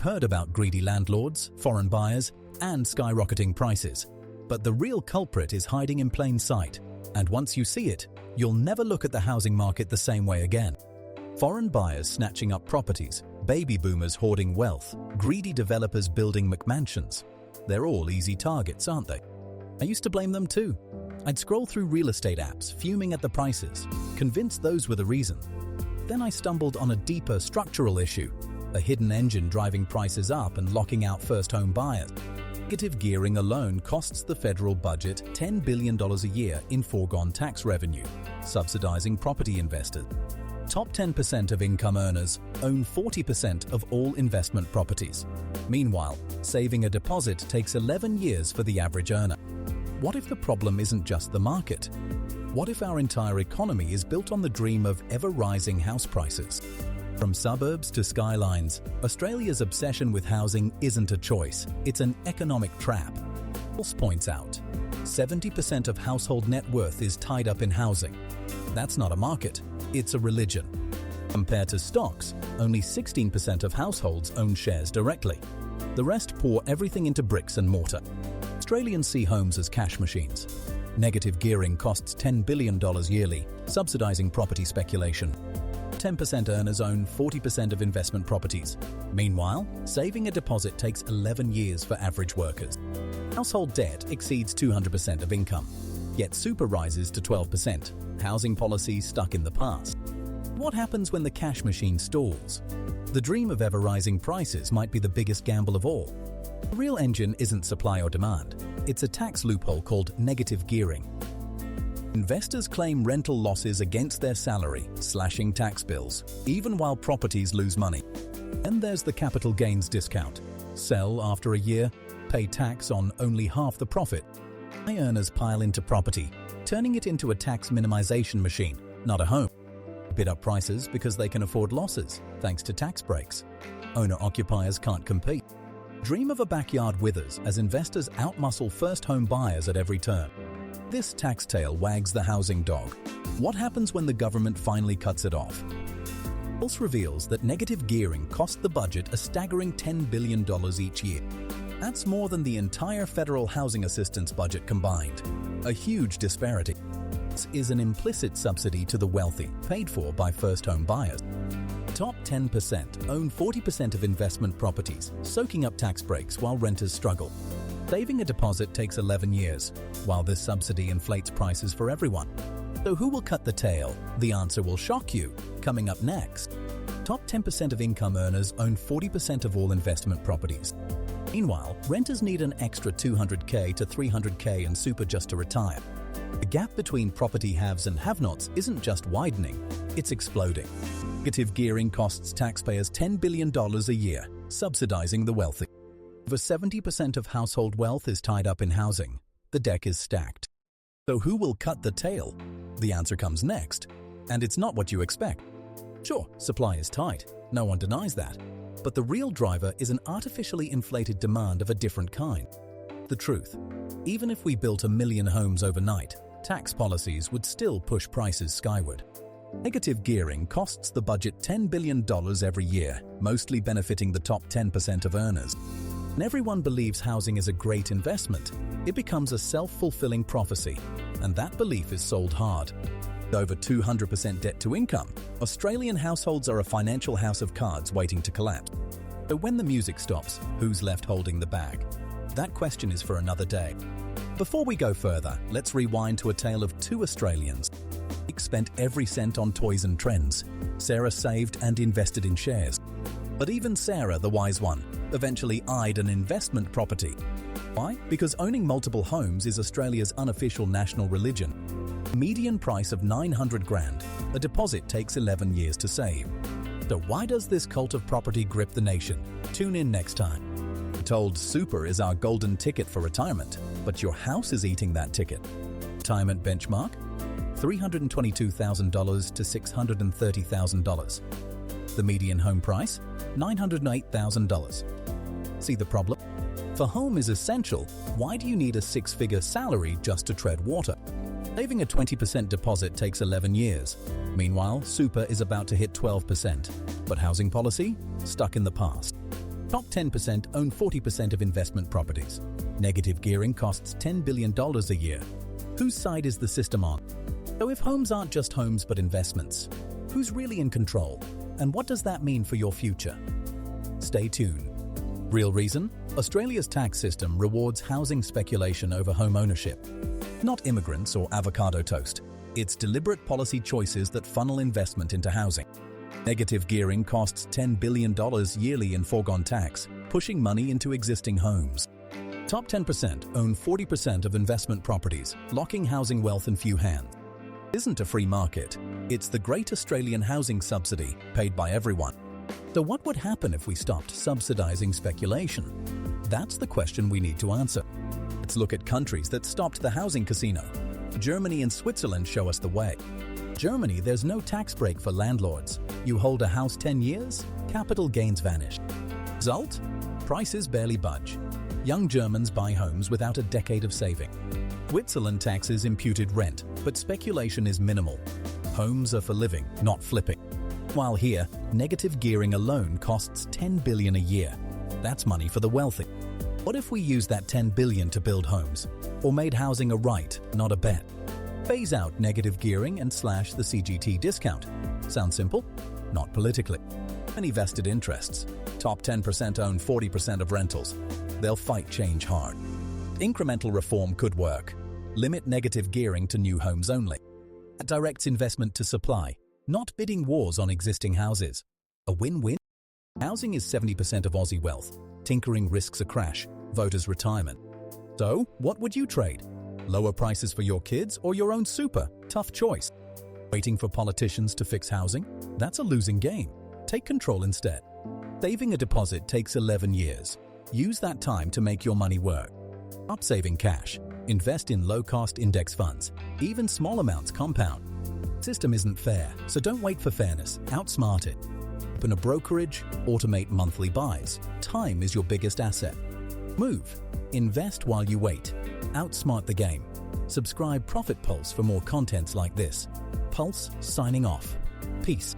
You've heard about greedy landlords, foreign buyers, and skyrocketing prices. But the real culprit is hiding in plain sight, and once you see it, you'll never look at the housing market the same way again. Foreign buyers snatching up properties, baby boomers hoarding wealth, greedy developers building McMansions. They're all easy targets, aren't they? I used to blame them too. I'd scroll through real estate apps, fuming at the prices, convinced those were the reason. Then I stumbled on a deeper structural issue, a hidden engine driving prices up and locking out first-home buyers. Negative gearing alone costs the federal budget $10 billion a year in foregone tax revenue, subsidizing property investors. Top 10% of income earners own 40% of all investment properties. Meanwhile, saving a deposit takes 11 years for the average earner. What if the problem isn't just the market? What if our entire economy is built on the dream of ever-rising house prices? From suburbs to skylines, Australia's obsession with housing isn't a choice, it's an economic trap. Pulse points out, 70% of household net worth is tied up in housing. That's not a market, it's a religion. Compared to stocks, only 16% of households own shares directly. The rest pour everything into bricks and mortar. Australians see homes as cash machines. Negative gearing costs $10 billion yearly, subsidizing property speculation. 10% earners own 40% of investment properties. Meanwhile, saving a deposit takes 11 years for average workers. Household debt exceeds 200% of income, yet super rises to 12%. Housing policy stuck in the past. What happens when the cash machine stalls? The dream of ever-rising prices might be the biggest gamble of all. The real engine isn't supply or demand. It's a tax loophole called negative gearing. Investors claim rental losses against their salary, slashing tax bills, even while properties lose money. And there's the capital gains discount. Sell after a year, pay tax on only half the profit. High earners pile into property, turning it into a tax minimization machine, not a home. Bid up prices because they can afford losses, thanks to tax breaks. Owner-occupiers can't compete. Dream of a backyard withers as investors outmuscle first-home buyers at every turn. This tax tail wags the housing dog. What happens when the government finally cuts it off? Pulse reveals that negative gearing cost the budget a staggering $10 billion each year. That's more than the entire federal housing assistance budget combined. A huge disparity. This is an implicit subsidy to the wealthy, paid for by first-home buyers. Top 10% own 40% of investment properties, soaking up tax breaks while renters struggle. Saving a deposit takes 11 years, while this subsidy inflates prices for everyone. So who will cut the tail? The answer will shock you. Coming up next. Top 10% of income earners own 40% of all investment properties. Meanwhile, renters need an extra $200K to $300K in super just to retire. The gap between property haves and have-nots isn't just widening, it's exploding. Negative gearing costs taxpayers $10 billion a year, subsidizing the wealthy. Over 70% of household wealth is tied up in housing. The deck is stacked. So who will cut the tail? The answer comes next, and it's not what you expect. Sure, supply is tight, no one denies that. But the real driver is an artificially inflated demand of a different kind. The truth, even if we built 1 million homes overnight, tax policies would still push prices skyward. Negative gearing costs the budget $10 billion every year, mostly benefiting the top 10% of earners. When everyone believes housing is a great investment, it becomes a self-fulfilling prophecy, and that belief is sold hard. With over 200% debt to income, Australian households are a financial house of cards waiting to collapse. So when the music stops, who's left holding the bag? That question is for another day. Before we go further, let's rewind to a tale of two Australians. Nick spent every cent on toys and trends. Sarah saved and invested in shares. But even Sarah, the wise one, eventually eyed an investment property. Why? Because owning multiple homes is Australia's unofficial national religion. A median price of $900,000, a deposit takes 11 years to save. So why does this cult of property grip the nation? Tune in next time. We're told super is our golden ticket for retirement, but your house is eating that ticket. Retirement benchmark? $322,000 to $630,000. The median home price? $908,000. See the problem? If a home is essential, why do you need a six-figure salary just to tread water? Saving a 20% deposit takes 11 years. Meanwhile, super is about to hit 12%. But housing policy? Stuck in the past. Top 10% own 40% of investment properties. Negative gearing costs $10 billion a year. Whose side is the system on? So if homes aren't just homes but investments, who's really in control? And what does that mean for your future? Stay tuned. Real reason? Australia's tax system rewards housing speculation over home ownership. Not immigrants or avocado toast. It's deliberate policy choices that funnel investment into housing. Negative gearing costs $10 billion yearly in foregone tax, pushing money into existing homes. Top 10% own 40% of investment properties, locking housing wealth in few hands. It isn't a free market. It's the Great Australian Housing Subsidy, paid by everyone. So what would happen if we stopped subsidizing speculation? That's the question we need to answer. Let's look at countries that stopped the housing casino. Germany and Switzerland show us the way. Germany, there's no tax break for landlords. You hold a house 10 years, capital gains vanish. Result? Prices barely budge. Young Germans buy homes without a decade of saving. Switzerland taxes imputed rent, but speculation is minimal. Homes are for living, not flipping. While here, negative gearing alone costs $10 billion a year. That's money for the wealthy. What if we used that $10 billion to build homes? Or made housing a right, not a bet? Phase out negative gearing and slash the CGT discount. Sound simple? Not politically. Any vested interests. Top 10% own 40% of rentals. They'll fight change hard. Incremental reform could work. Limit negative gearing to new homes only. That directs investment to supply, not bidding wars on existing houses. A win-win? Housing is 70% of Aussie wealth. Tinkering risks a crash, voters' retirement. So, what would you trade? Lower prices for your kids or your own super? Tough choice. Waiting for politicians to fix housing? That's a losing game. Take control instead. Saving a deposit takes 11 years. Use that time to make your money work. Stop saving cash. Invest in low-cost index funds. Even small amounts compound. The system isn't fair, so don't wait for fairness. Outsmart it. Open a brokerage, automate monthly buys. Time is your biggest asset. Move. Invest while you wait. Outsmart the game. Subscribe Profit Pulse for more contents like this. Pulse signing off. Peace.